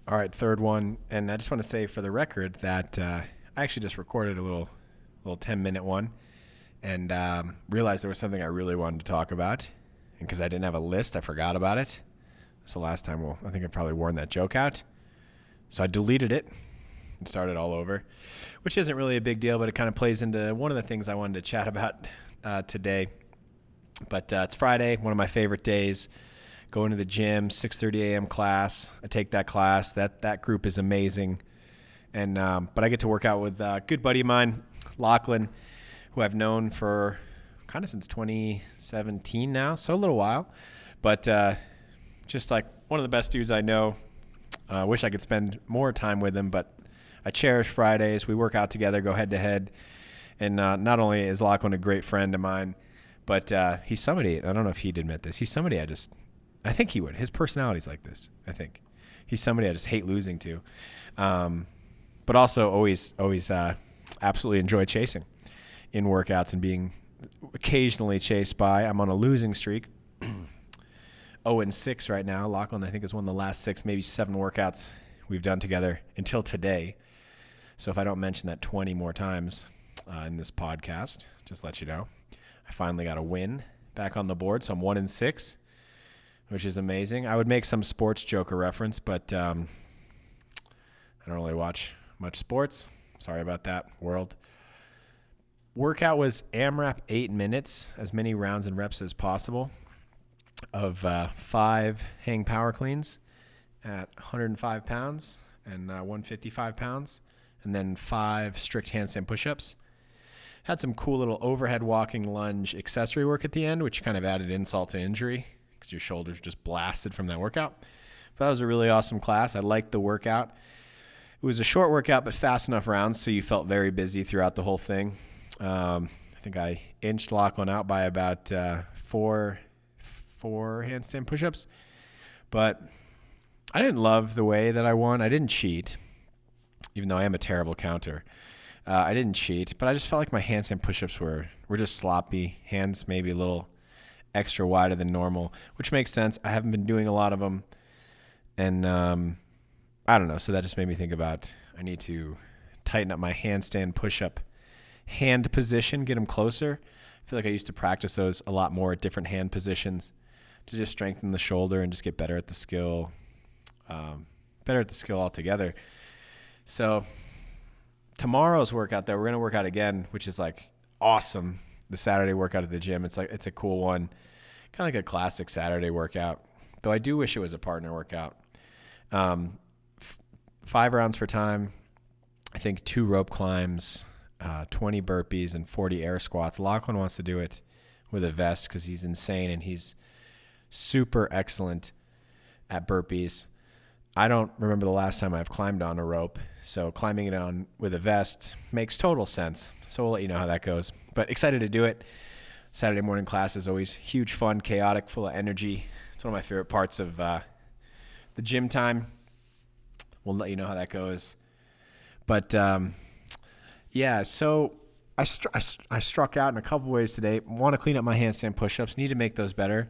All right, third one, and I just want to say for the record that I actually just recorded a little 10-minute one, and realized there was something I really wanted to talk about, and because I didn't have a list, I forgot about it. So last time, I think I probably worn that joke out, so I deleted it and started all over, which isn't really a big deal, but it kind of plays into one of the things I wanted to chat about today. But it's Friday, one of my favorite days. Going to the gym, 6:30 a.m. class. I take that class. That group is amazing. And but I get to work out with a good buddy of mine, Lachlan, who I've known for kind of since 2017 now, so a little while. But just like one of the best dudes I know. I wish I could spend more time with him, but I cherish Fridays. We work out together, go head to head. And not only is Lachlan a great friend of mine, but he's somebody, I don't know if he'd admit this, he's somebody I think he would. His personality's like this, I think. He's somebody I just hate losing to. But also always absolutely enjoy chasing in workouts and being occasionally chased by. I'm on a losing streak. 0-6 right now. Lachlan, I think, is one of the last 6, maybe 7 workouts we've done together until today. So if I don't mention that 20 more times in this podcast, just let you know. I finally got a win back on the board, so I'm 1-6. Which is amazing. I would make some sports joker reference, but I don't really watch much sports. Sorry about that, world. Workout was AMRAP 8 minutes, as many rounds and reps as possible, of 5 hang power cleans at 105 pounds and 155 pounds, and then 5 strict handstand push-ups. Had some cool little overhead walking lunge accessory work at the end, which kind of added insult to injury, because your shoulders just blasted from that workout. But that was a really awesome class. I liked the workout. It was a short workout, but fast enough rounds, so you felt very busy throughout the whole thing. I think I inched Lachlan out by about 4 handstand push-ups. But I didn't love the way that I won. I didn't cheat, even though I am a terrible counter. I didn't cheat, but I just felt like my handstand push-ups were just sloppy. Hands maybe a little extra wider than normal, which makes sense. I haven't been doing a lot of them, and I don't know. So that just made me think about I need to tighten up my handstand push-up hand position, get them closer. I feel like I used to practice those a lot more at different hand positions to just strengthen the shoulder and just get better at the skill, altogether. So tomorrow's workout, though, we're going to work out again, which is like awesome. The Saturday workout at the gym, it's a cool one. Kind of like a classic Saturday workout, though I do wish it was a partner workout. 5 rounds for time, I think 2 rope climbs, 20 burpees, and 40 air squats. Lachlan wants to do it with a vest because he's insane and he's super excellent at burpees. I don't remember the last time I've climbed on a rope, so climbing it on with a vest makes total sense. So we'll let you know how that goes. But excited to do it. Saturday morning class is always huge fun, chaotic, full of energy. It's one of my favorite parts of the gym time. We'll let you know how that goes. But yeah, so I struck out in a couple ways today. Want to clean up my handstand push-ups. Need to make those better.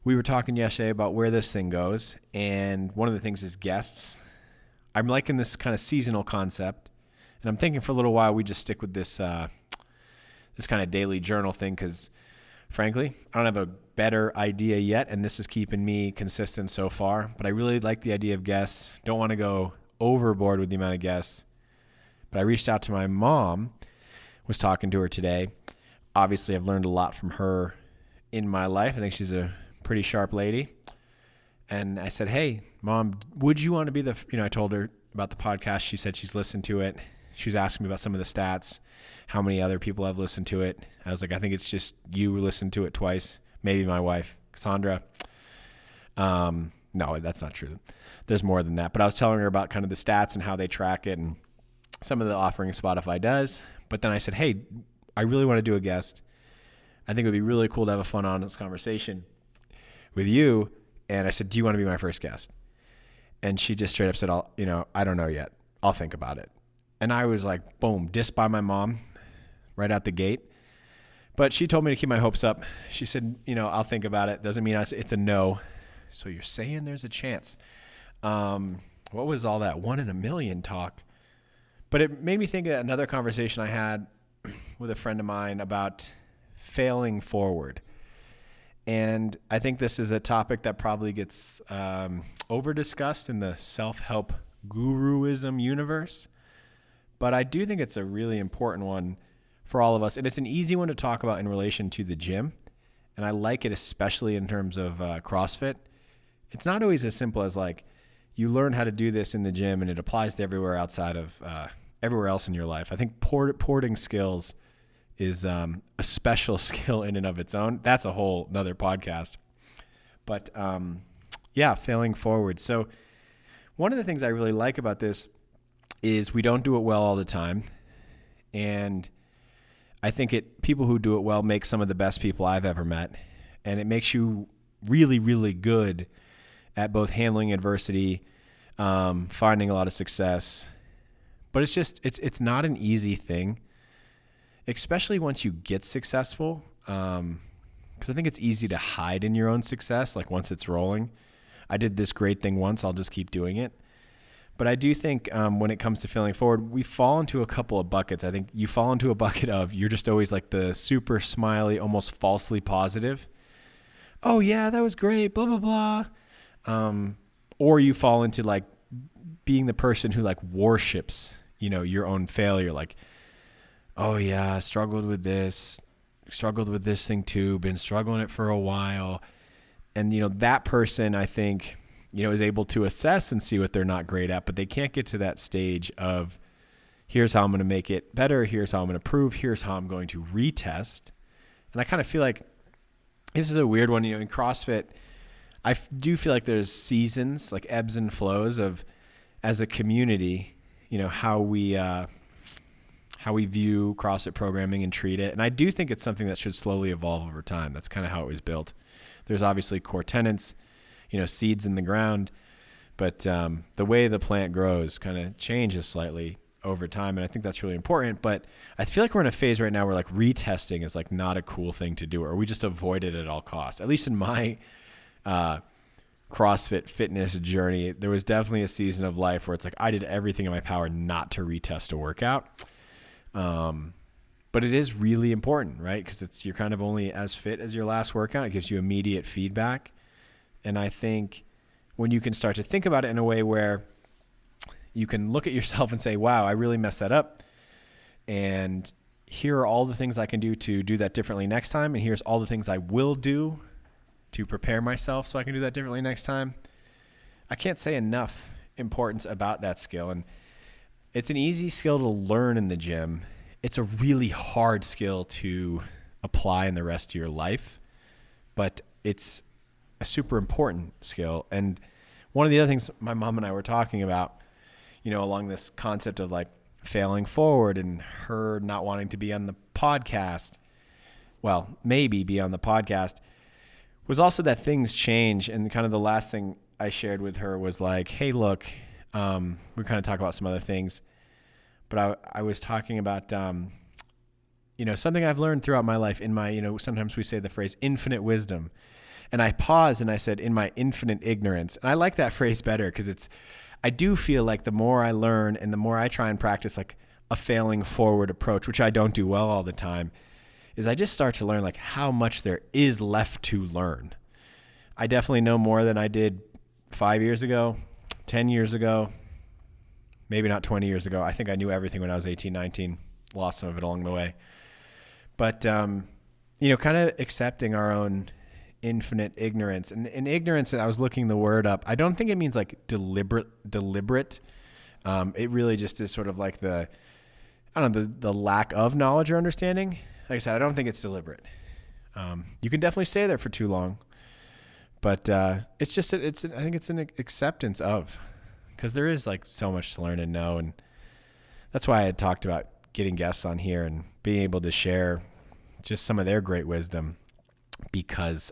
We were talking yesterday about where this thing goes, and one of the things is guests. I'm liking this kind of seasonal concept, and I'm thinking for a little while we just stick with this this kind of daily journal thing because, frankly, I don't have a better idea yet, and this is keeping me consistent so far. But I really like the idea of guests. Don't want to go overboard with the amount of guests. But I reached out to my mom, was talking to her today. Obviously, I've learned a lot from her in my life. I think she's a pretty sharp lady. And I said, hey, Mom, would you want to be I told her about the podcast. She said she's listened to it. She was asking me about some of the stats, how many other people have listened to it. I was like, I think it's just you listened to it twice, maybe my wife, Cassandra. No, that's not true. There's more than that. But I was telling her about kind of the stats and how they track it and some of the offerings Spotify does. But then I said, hey, I really want to do a guest. I think it would be really cool to have a fun, honest conversation with you. And I said, do you want to be my first guest? And she just straight up said, I don't know yet. I'll think about it. And I was like, boom, dissed by my mom right out the gate. But she told me to keep my hopes up. She said, I'll think about it. Doesn't mean it's a no. So you're saying there's a chance. what was all that 1 in a million talk? But it made me think of another conversation I had with a friend of mine about failing forward. And I think this is a topic that probably gets over-discussed in the self-help guruism universe. But I do think it's a really important one for all of us. And it's an easy one to talk about in relation to the gym. And I like it especially in terms of CrossFit. It's not always as simple as like you learn how to do this in the gym and it applies to everywhere outside of everywhere else in your life. I think porting skills is a special skill in and of its own. That's a whole nother podcast. But failing forward. So one of the things I really like about this is we don't do it well all the time. And I think people who do it well make some of the best people I've ever met. And it makes you really, really good at both handling adversity, finding a lot of success. But it's not an easy thing, especially once you get successful. Because I think it's easy to hide in your own success, like once it's rolling. I did this great thing once, I'll just keep doing it. But I do think when it comes to failing forward, we fall into a couple of buckets. I think you fall into a bucket of you're just always like the super smiley, almost falsely positive. Oh yeah, that was great, blah, blah, blah. Or you fall into like being the person who like worships, your own failure. Like, oh yeah, struggled with this thing too, been struggling it for a while. And, that person, I think, is able to assess and see what they're not great at, but they can't get to that stage of here's how I'm going to make it better. Here's how I'm going to prove. Here's how I'm going to retest. And I kind of feel like this is a weird one, in CrossFit. I do feel like there's seasons, like ebbs and flows of, as a community, how we view CrossFit programming and treat it. And I do think it's something that should slowly evolve over time. That's kind of how it was built. There's obviously core tenets, seeds in the ground, but the way the plant grows kind of changes slightly over time. And I think that's really important. But I feel like we're in a phase right now where like retesting is like not a cool thing to do, or we just avoid it at all costs. At least in my CrossFit fitness journey, there was definitely a season of life where it's like I did everything in my power not to retest a workout. But it is really important, right? Because you're kind of only as fit as your last workout. It gives you immediate feedback. And I think when you can start to think about it in a way where you can look at yourself and say, wow, I really messed that up. And here are all the things I can do to do that differently next time. And here's all the things I will do to prepare myself so I can do that differently next time. I can't say enough importance about that skill. And it's an easy skill to learn in the gym. It's a really hard skill to apply in the rest of your life, but it's a super important skill. And one of the other things my mom and I were talking about, along this concept of like failing forward and her not wanting to be on the podcast, well, maybe be on the podcast, was also that things change. And kind of the last thing I shared with her was like, hey, look, we kind of talk about some other things, but I was talking about, something I've learned throughout my life in my, sometimes we say the phrase infinite wisdom. And I paused and I said, in my infinite ignorance. And I like that phrase better because I do feel like the more I learn and the more I try and practice like a failing forward approach, which I don't do well all the time, is I just start to learn like how much there is left to learn. I definitely know more than I did 5 years ago, 10 years ago, maybe not 20 years ago. I think I knew everything when I was 18, 19, lost some of it along the way. But, kind of accepting our own infinite ignorance. And in ignorance, I was looking the word up. I don't think it means like deliberate. It really just is sort of like the lack of knowledge or understanding. Like I said, I don't think it's deliberate. You can definitely stay there for too long, but I think it's an acceptance of, because there is like so much to learn and know. And that's why I had talked about getting guests on here and being able to share just some of their great wisdom, because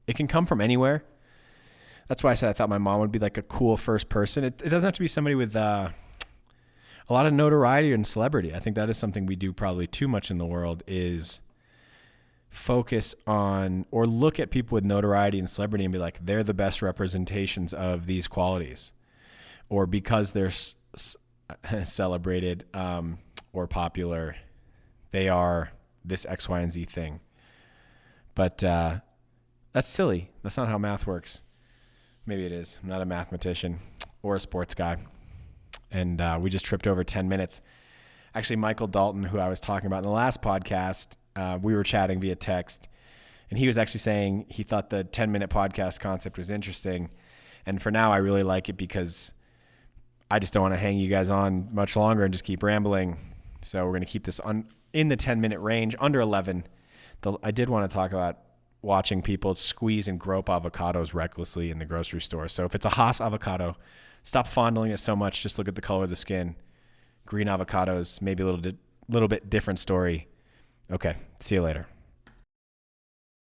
it can come from anywhere. That's why I said I thought my mom would be like a cool first person. It doesn't have to be somebody with a lot of notoriety and celebrity. I think that is something we do probably too much in the world, is focus on or look at people with notoriety and celebrity and be like, they're the best representations of these qualities. or because they're celebrated or popular, they are this X, Y, and Z thing. But that's silly. That's not how math works. Maybe it is. I'm not a mathematician or a sports guy. And we just tripped over 10 minutes. Actually, Michael Dalton, who I was talking about in the last podcast, we were chatting via text, and he was actually saying he thought the 10-minute podcast concept was interesting. And for now, I really like it because I just don't want to hang you guys on much longer and just keep rambling. So we're going to keep this in the 10-minute range, under 11. I did want to talk about watching people squeeze and grope avocados recklessly in the grocery store. So if it's a Haas avocado, stop fondling it so much. Just look at the color of the skin. Green avocados, maybe a little bit different story. Okay, see you later.